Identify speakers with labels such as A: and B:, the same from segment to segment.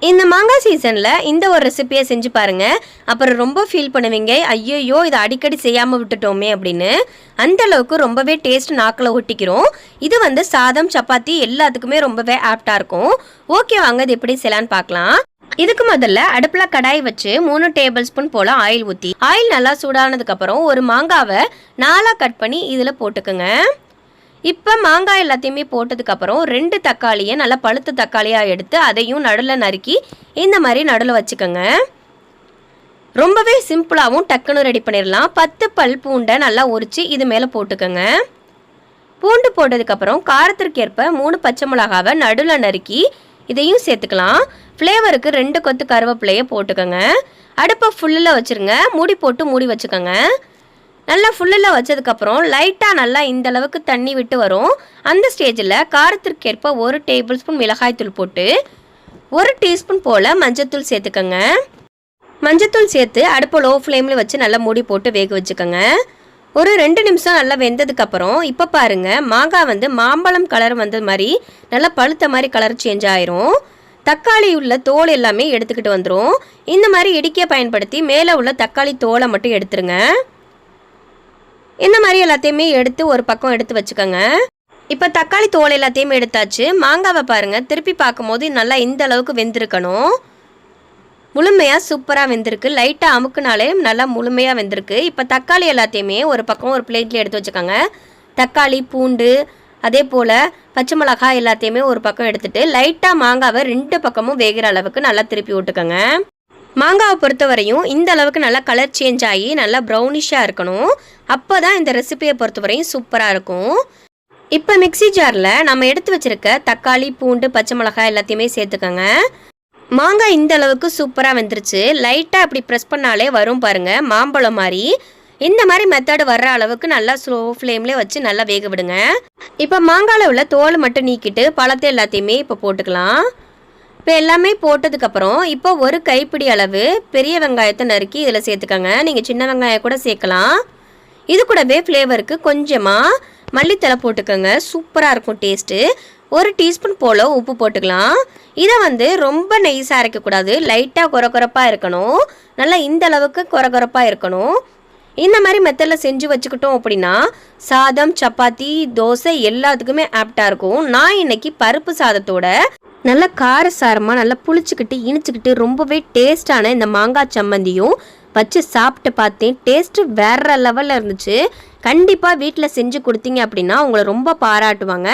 A: இந்த மாங்காய் சீசனில் இந்த ஒரு ரெசிபியை செஞ்சு பாருங்கள். அப்புறம் ரொம்ப ஃபீல் பண்ணுவீங்க, ஐயோ இதை அடிக்கடி செய்யாமல் விட்டுட்டோமே அப்படின்னு. அந்தளவுக்கு ரொம்பவே டேஸ்ட் நாக்கில் ஒட்டிக்கிறோம். இது சாதம் சப்பாத்தி எல்லாத்துக்குமே ரொம்பவே ஆப்டாக இருக்கும். ஓகே, வாங்க இது எப்படி செய்யலான்னு பார்க்கலாம். இதுக்கு முதல்ல அடுப்பில் கடாய் வச்சு 3 டேபிள் ஸ்பூன் போல் ஆயில் ஊற்றி, ஆயில் நல்லா சூடானதுக்கப்புறம் ஒரு மாங்காவை 4 கட் பண்ணி இதில் போட்டுக்கோங்க. இப்போ மாங்காய் எல்லாத்தையுமே போட்டதுக்கப்புறம் 2 தக்காளியை நல்லா பழுத்த தக்காளியாக எடுத்து அதையும் நடுவில் நறுக்கி இந்த மாதிரி நடுவில் வச்சுக்கோங்க. ரொம்பவே சிம்பிளாகவும் டக்குன்னு ரெடி பண்ணிடலாம். 10 பல் பூண்டை நல்லா உரித்து இது மேலே போட்டுக்கோங்க. பூண்டு போட்டதுக்கப்புறம் காரத்திற்கு ஏற்ப 3 பச்சை மிளகாவை நடுவில் நறுக்கி இதையும் சேர்த்துக்கலாம். ஃப்ளேவருக்கு 2 கொத்து கருவேப்பிலையை போட்டுக்கோங்க. அடுப்பை ஃபுல்லில் வச்சுருங்க. மூடி போட்டு மூடி வச்சுக்கோங்க. நல்லா ஃபுல்லில் வச்சதுக்கப்புறம் லைட்டாக நல்லா இந்த அளவுக்கு தண்ணி விட்டு வரும். அந்த ஸ்டேஜில் காரத்திற்கேற்ப 1 டேபிள் ஸ்பூன் மிளகாய்த்தூள் போட்டு 1 டீஸ்பூன் போல் மஞ்சத்தூள் சேர்த்துக்கோங்க. மஞ்சத்தூள் சேர்த்து அடுப்பை லோ ஃப்ளேமில் வச்சு நல்லா மூடி போட்டு வேக வச்சுக்கோங்க. ஒரு 2 நிமிஷம் நல்லா வெந்ததுக்கப்புறம் இப்போ பாருங்கள், மாங்காய் மாம்பழம் கலர் வந்த மாதிரி நல்லா பழுத்த மாதிரி கலர் சேஞ்ச் ஆயிரும். தக்காளி உள்ள தோல் எல்லாமே எடுத்துக்கிட்டு வந்துடும். இந்த மாதிரி இடிக்க பயன்படுத்தி மேலே உள்ள தக்காளி தோலை மட்டும் எடுத்துருங்க. இந்த மாதிரி எல்லாத்தையுமே எடுத்து ஒரு பக்கம் எடுத்து வச்சுக்கோங்க. இப்போ தக்காளி தோல் எல்லாத்தையுமே எடுத்தாச்சு. மாங்காவை பாருங்கள், திருப்பி பார்க்கும்போது நல்லா இந்த அளவுக்கு வெந்திருக்கணும். முழுமையாக சூப்பராக வெந்திருக்கு. லைட்டாக அமுக்குனாலே நல்லா முழுமையாக வெந்திருக்கு. இப்போ தக்காளி எல்லாத்தையுமே ஒரு பக்கம் ஒரு பிளேட்டில் எடுத்து வச்சுக்கோங்க. தக்காளி, பூண்டு, அதே போல் பச்சை மிளகாய் எல்லாத்தையுமே ஒரு பக்கம் எடுத்துகிட்டு லைட்டாக மாங்காவை 2 பக்கமும் வேகிற அளவுக்கு நல்லா திருப்பி விட்டுக்கோங்க. மாங்காவை பொறுத்த வரையும் இந்த அளவுக்கு நல்லா கலர் சேஞ்ச் ஆகி நல்லா ப்ரௌனிஷாக இருக்கணும். அப்போ தான் இந்த ரெசிபியை பொறுத்த வரையும் சூப்பராக இருக்கும். இப்போ மிக்சி ஜாரில் நம்ம எடுத்து வச்சுருக்க தக்காளி, பூண்டு, பச்சை மிளகாய் எல்லாத்தையுமே சேர்த்துக்கோங்க. மாங்காய் இந்த அளவுக்கு சூப்பராக வந்துருச்சு. லைட்டாக அப்படி ப்ரெஸ் பண்ணாலே வரும் பாருங்கள், மாம்பழம் மாதிரி. இந்த மாதிரி மெத்தடு வர்ற அளவுக்கு நல்லா ஸ்லோ ஃப்ளேம்லேயே வச்சு நல்லா வேக விடுங்க. இப்போ மாங்காயில் உள்ள தோல் மட்டும் நீக்கிட்டு பழத்தை எல்லாத்தையுமே இப்போ போட்டுக்கலாம். இப்போ எல்லாமே போட்டதுக்கப்புறம் இப்போ 1 கைப்பிடி அளவு பெரிய வெங்காயத்தை நறுக்கி இதில் சேர்த்துக்கோங்க. நீங்கள் சின்ன வெங்காயம் கூட சேர்க்கலாம். இது கூடவே ஃப்ளேவருக்கு கொஞ்சமாக மல்லித்தலை போட்டுக்கோங்க. சூப்பராக இருக்கும் டேஸ்ட்டு. 1 டீஸ்பூன் போல் உப்பு போட்டுக்கலாம். இதை ரொம்ப நைஸாக அரைக்கக்கூடாது, லைட்டாக கொரகொரப்பாக இருக்கணும். நல்லா இந்த அளவுக்கு கொரகொரப்பாக இருக்கணும். இந்த மாதிரி மெத்தடில் செஞ்சு வச்சுக்கிட்டோம் அப்படின்னா சாதம், சப்பாத்தி, தோசை எல்லாத்துக்குமே ஆப்டாக இருக்கும். நான் இன்னைக்கு பருப்பு சாதத்தோட நல்லா காரசாரமாக நல்லா புளிச்சுக்கிட்டு இனிச்சுக்கிட்டு ரொம்பவே டேஸ்டான இந்த மாங்காய் சம்மந்தியும் வச்சு சாப்பிட்டு பார்த்தேன். டேஸ்ட்டு வேற லெவலில் இருந்துச்சு. கண்டிப்பாக வீட்டில் செஞ்சு கொடுத்தீங்க அப்படின்னா உங்களை ரொம்ப பாராட்டுவாங்க.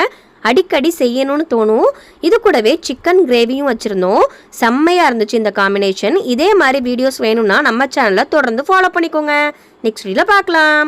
A: அடிக்கடி செய்யணும்னு தோணும். இது கூடவே சிக்கன் கிரேவியும் வச்சுருந்தோம். செம்மையாக இருந்துச்சு இந்த காம்பினேஷன். இதே மாதிரி வீடியோஸ் வேணும்னா நம்ம சேனலை தொடர்ந்து ஃபாலோ பண்ணிக்கோங்க. நெக்ஸ்ட் வீடியோவில் பார்க்கலாம்.